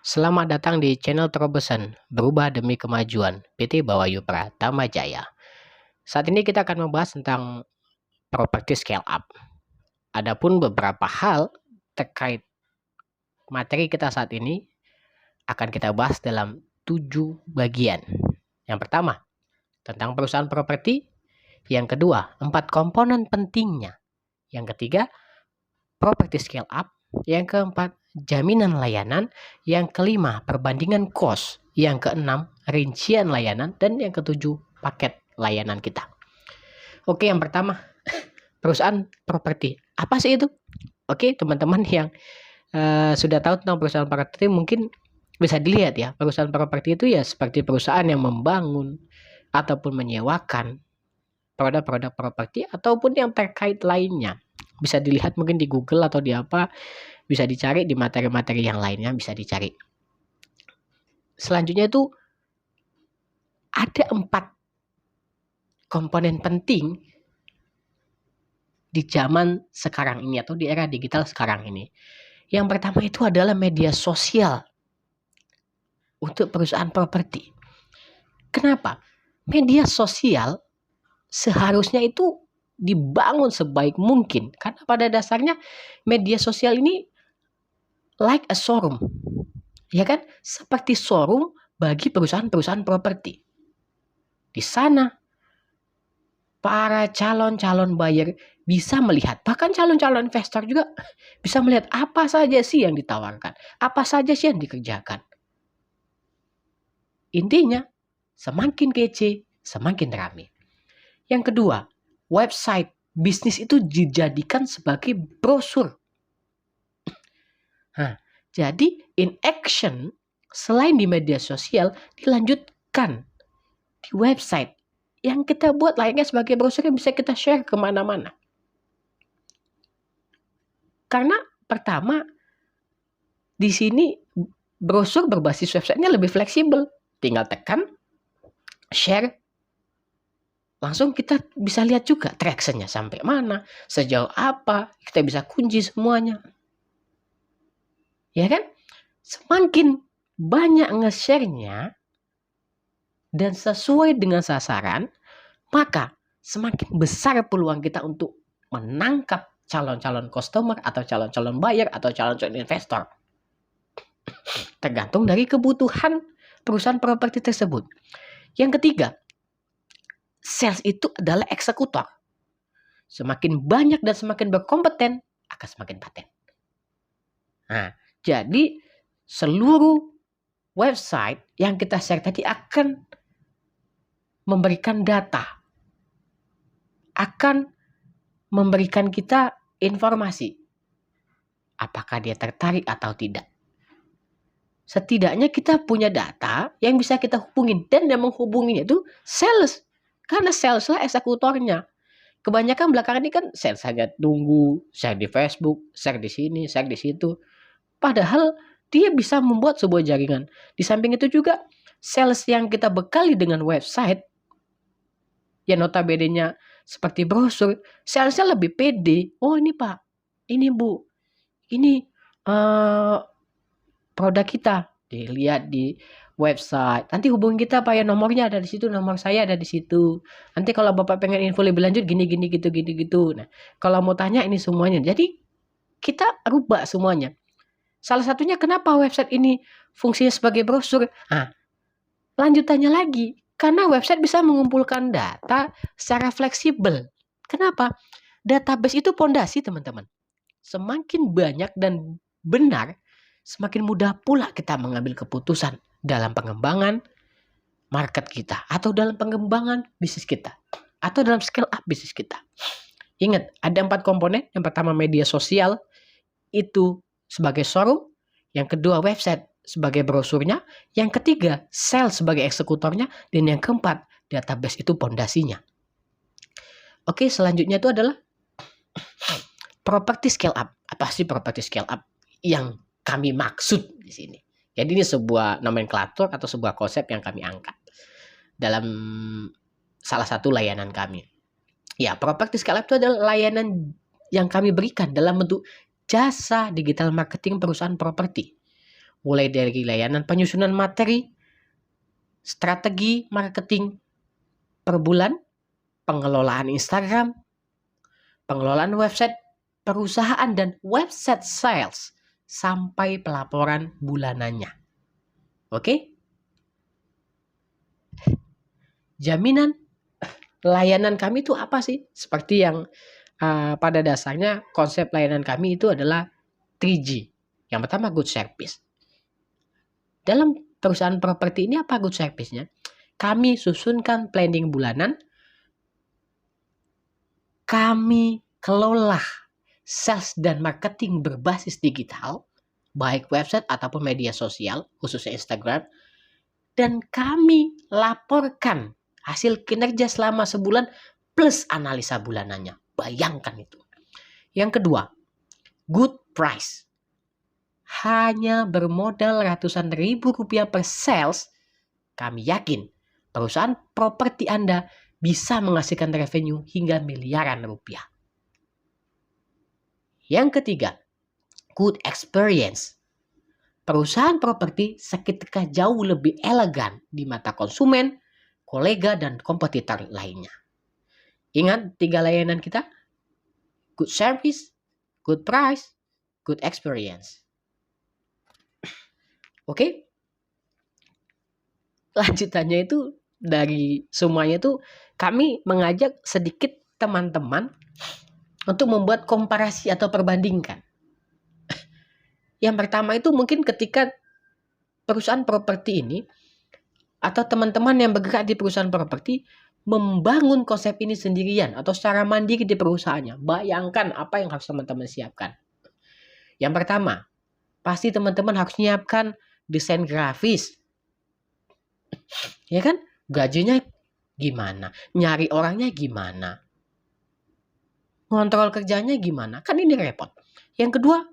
Selamat datang di channel Terobosan, berubah demi kemajuan PT Bawayu Pratama Jaya. Saat ini kita akan membahas tentang properti scale up. Adapun beberapa hal terkait materi kita saat ini akan kita bahas dalam 7 bagian. Yang pertama, tentang perusahaan properti. Yang kedua, 4 komponen pentingnya. Yang ketiga, properti scale up. Yang keempat, jaminan layanan. Yang kelima, perbandingan cost. Yang keenam, rincian layanan. Dan yang ketujuh, paket layanan kita. Oke, yang pertama, perusahaan properti. Apa sih itu? Oke, teman-teman yang sudah tahu tentang perusahaan properti mungkin bisa dilihat ya. Perusahaan properti itu ya seperti perusahaan yang membangun ataupun menyewakan produk-produk properti ataupun yang terkait lainnya. Bisa dilihat mungkin di Google atau di apa, bisa dicari di materi-materi yang lainnya, bisa dicari. Selanjutnya itu ada 4 komponen penting di zaman sekarang ini atau di era digital sekarang ini. Yang pertama itu adalah media sosial untuk perusahaan properti. Kenapa? Media sosial seharusnya itu dibangun sebaik mungkin karena pada dasarnya media sosial ini like a showroom, ya kan? Seperti showroom bagi perusahaan-perusahaan properti. Di sana para calon-calon buyer bisa melihat, bahkan calon-calon investor juga bisa melihat apa saja sih yang ditawarkan, apa saja sih yang dikerjakan. Intinya, semakin kece, semakin ramai. Yang kedua, website bisnis itu dijadikan sebagai brosur. Nah, jadi in action, selain di media sosial, dilanjutkan di website yang kita buat layaknya sebagai brosur yang bisa kita share kemana-mana. Karena pertama, di sini brosur berbasis websitenya lebih fleksibel. Tinggal tekan, share, langsung kita bisa lihat juga traction-nya sampai mana, sejauh apa, kita bisa kunci semuanya. Ya kan? Semakin banyak nge-share-nya dan sesuai dengan sasaran, maka semakin besar peluang kita untuk menangkap calon-calon customer atau calon-calon buyer atau calon-calon investor. Tergantung dari kebutuhan perusahaan properti tersebut. Yang ketiga, sales itu adalah eksekutor. Semakin banyak dan semakin berkompeten, akan semakin paten. Nah, jadi seluruh website yang kita share tadi akan memberikan data, akan memberikan kita informasi apakah dia tertarik atau tidak. Setidaknya kita punya data yang bisa kita hubungin, dan yang menghubunginya itu sales, karena sales lah eksekutornya. Kebanyakan belakangan ini kan sales saja tunggu, share di Facebook, share di sini, share di situ. Padahal dia bisa membuat sebuah jaringan. Di samping itu juga sales yang kita bekali dengan website, ya notabene-nya seperti brosur, salesnya lebih pede. Oh ini Pak, ini Bu, ini produk kita, dilihat di website. Nanti hubungi kita Pak ya, nomornya ada di situ, nomor saya ada di situ. Nanti kalau Bapak pengen info lebih lanjut gini gitu. Nah, kalau mau tanya ini semuanya. Jadi kita rubah semuanya. Salah satunya kenapa website ini fungsinya sebagai brosur? Nah, lanjutannya lagi, karena website bisa mengumpulkan data secara fleksibel. Kenapa? Database itu pondasi, teman-teman. Semakin banyak dan benar, semakin mudah pula kita mengambil keputusan dalam pengembangan market kita, atau dalam pengembangan bisnis kita, atau dalam scale up bisnis kita. Ingat, ada 4 komponen. Yang pertama media sosial itu sebagai showroom, yang kedua website sebagai brosurnya, yang ketiga sales sebagai eksekutornya, dan yang keempat database itu pondasinya. Oke, selanjutnya itu adalah property scale up. Apa sih property scale up yang kami maksud di sini? Jadi ini sebuah nomenklatur atau sebuah konsep yang kami angkat dalam salah satu layanan kami. Ya, property scale up itu adalah layanan yang kami berikan dalam bentuk jasa digital marketing perusahaan properti mulai dari layanan penyusunan materi, strategi marketing per bulan, pengelolaan Instagram, pengelolaan website perusahaan dan website sales, sampai pelaporan bulanannya. Oke? Jaminan layanan kami itu apa sih? Seperti yang pada dasarnya konsep layanan kami itu adalah 3G. Yang pertama good service. Dalam perusahaan properti ini apa good service-nya? Kami susunkan planning bulanan, kami kelola sales dan marketing berbasis digital, baik website ataupun media sosial, khususnya Instagram, dan kami laporkan hasil kinerja selama sebulan plus analisa bulanannya. Bayangkan itu. Yang kedua, good price. Hanya bermodal ratusan ribu rupiah per sales, kami yakin perusahaan properti Anda bisa menghasilkan revenue hingga miliaran rupiah. Yang ketiga, good experience. Perusahaan properti seketika jauh lebih elegan di mata konsumen, kolega, dan kompetitor lainnya. Ingat 3 layanan kita? Good service, good price, good experience. Oke? Lanjutannya itu dari semuanya itu kami mengajak sedikit teman-teman untuk membuat komparasi atau perbandingkan. Yang pertama itu mungkin ketika perusahaan properti ini atau teman-teman yang bergerak di perusahaan properti membangun konsep ini sendirian atau secara mandiri di perusahaannya. Bayangkan apa yang harus teman-teman siapkan. Yang pertama, pasti teman-teman harus menyiapkan desain grafis. Ya kan? Gajinya gimana? Nyari orangnya gimana? Ngontrol kerjanya gimana? Kan ini repot. Yang kedua,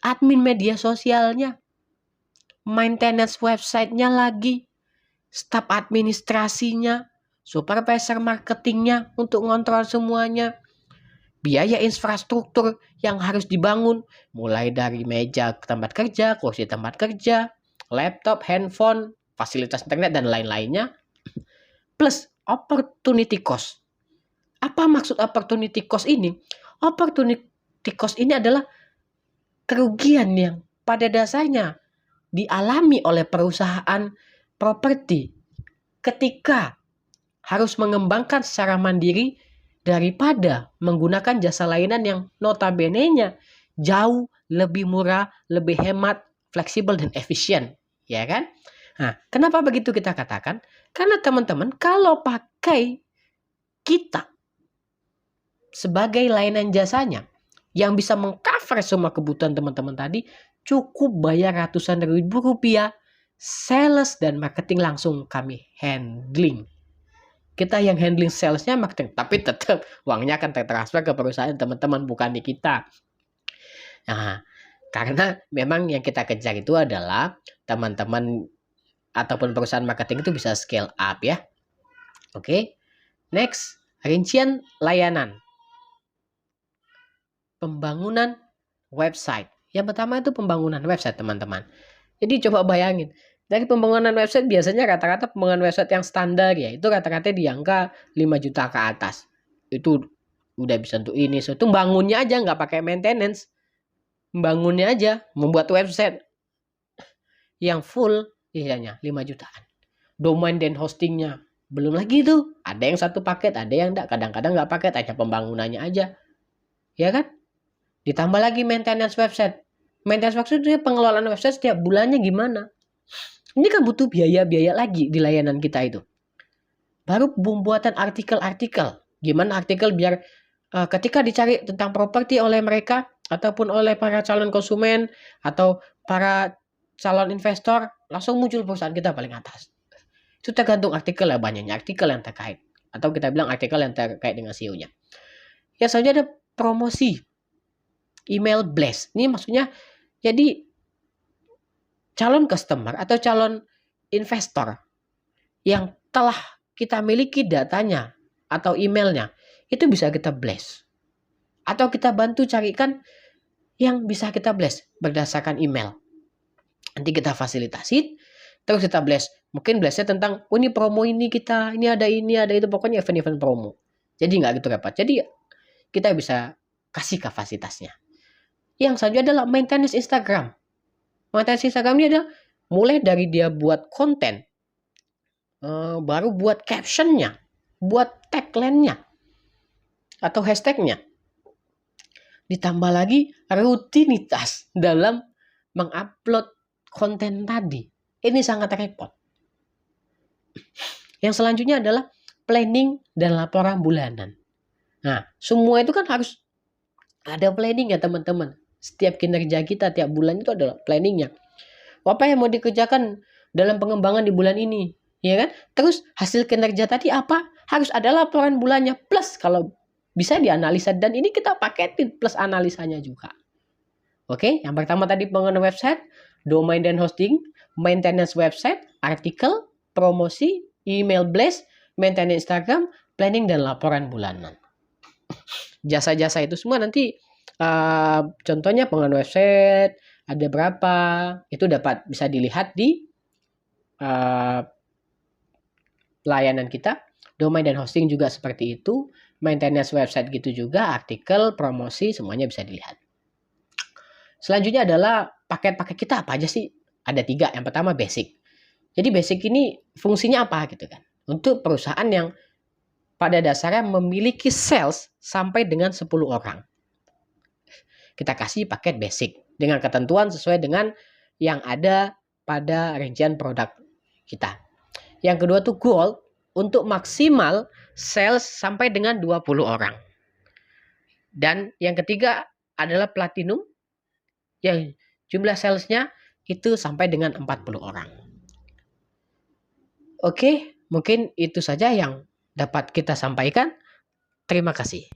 admin media sosialnya, maintenance websitenya lagi, staf administrasinya, supervisor marketingnya untuk ngontrol semuanya, biaya infrastruktur yang harus dibangun, mulai dari meja tempat kerja, kursi tempat kerja, laptop, handphone, fasilitas internet, dan lain-lainnya, plus opportunity cost. Apa maksud opportunity cost ini? Opportunity cost ini adalah kerugian yang pada dasarnya dialami oleh perusahaan properti ketika harus mengembangkan secara mandiri daripada menggunakan jasa layanan yang notabene-nya jauh lebih murah, lebih hemat, fleksibel, dan efisien. Ya kan? Nah, kenapa begitu kita katakan? Karena teman-teman kalau pakai kita sebagai layanan jasanya yang bisa mengcover semua kebutuhan teman-teman tadi, cukup bayar ratusan ribu rupiah, sales dan marketing langsung kami handling. Kita yang handling salesnya, marketing, tapi tetap uangnya akan tertransfer ke perusahaan teman-teman, bukan di kita. Nah, karena memang yang kita kejar itu adalah teman-teman ataupun perusahaan marketing itu bisa scale up ya. Oke. Next, rincian layanan. Pembangunan website. Yang pertama itu pembangunan website, teman-teman. Jadi coba bayangin, dari pembangunan website biasanya rata-rata pembangunan website yang standar ya, itu rata-rata di angka 5 juta ke atas. Itu udah bisa untuk ini, so itu bangunnya aja nggak pakai maintenance. Bangunnya aja, membuat website yang full biasanya 5 jutaan. Domain dan hostingnya belum lagi tuh, ada yang satu paket, ada yang enggak, kadang-kadang nggak paket, hanya pembangunannya aja. Ya kan? Ditambah lagi maintenance website. Maintenance website itu pengelolaan website setiap bulannya gimana? Ini kan butuh biaya-biaya lagi di layanan kita itu. Baru pembuatan artikel-artikel. Gimana artikel biar ketika dicari tentang properti oleh mereka ataupun oleh para calon konsumen atau para calon investor, langsung muncul perusahaan kita paling atas. Itu tergantung artikel ya, banyaknya artikel yang terkait. Atau kita bilang artikel yang terkait dengan SEO-nya. Ya saja ada promosi. Email blast. Ini maksudnya jadi calon customer atau calon investor yang telah kita miliki datanya atau emailnya, itu bisa kita blast. Atau kita bantu carikan yang bisa kita blast berdasarkan email. Nanti kita fasilitasi, terus kita blast. Mungkin blastnya tentang, oh ini promo ini kita, ini ada itu, pokoknya event-event promo. Jadi nggak gitu repot. Jadi kita bisa kasih kapasitasnya. Yang selanjutnya adalah maintenance Instagram. Maintenance Instagram ini adalah mulai dari dia buat konten, baru buat captionnya, buat tagline-nya, atau hashtagnya. Ditambah lagi rutinitas dalam mengupload konten tadi. Ini sangat repot. Yang selanjutnya adalah planning dan laporan bulanan. Nah, semua itu kan harus ada planning ya teman-teman. Setiap kinerja kita tiap bulan itu adalah planningnya. Apa yang mau dikerjakan dalam pengembangan di bulan ini, ya kan? Terus hasil kinerja tadi apa? Harus ada laporan bulannya plus kalau bisa dianalisa, dan ini kita paketin plus analisanya juga. Oke, yang pertama tadi pengenalan website, domain dan hosting, maintenance website, artikel, promosi, email blast, maintenance Instagram, planning dan laporan bulanan. Jasa-jasa itu semua nanti contohnya pengenalan website ada berapa, itu dapat bisa dilihat di layanan kita. Domain dan hosting juga seperti itu, maintenance website gitu juga, artikel, promosi, semuanya bisa dilihat. Selanjutnya adalah paket-paket kita apa aja sih? Ada 3. Yang pertama basic. Jadi basic ini fungsinya apa gitu kan? Untuk perusahaan yang pada dasarnya memiliki sales sampai dengan 10 orang. Kita kasih paket basic dengan ketentuan sesuai dengan yang ada pada rincian produk kita. Yang kedua tuh gold, untuk maksimal sales sampai dengan 20 orang. Dan yang ketiga adalah platinum, yang jumlah salesnya itu sampai dengan 40 orang. Oke, mungkin itu saja yang dapat kita sampaikan. Terima kasih.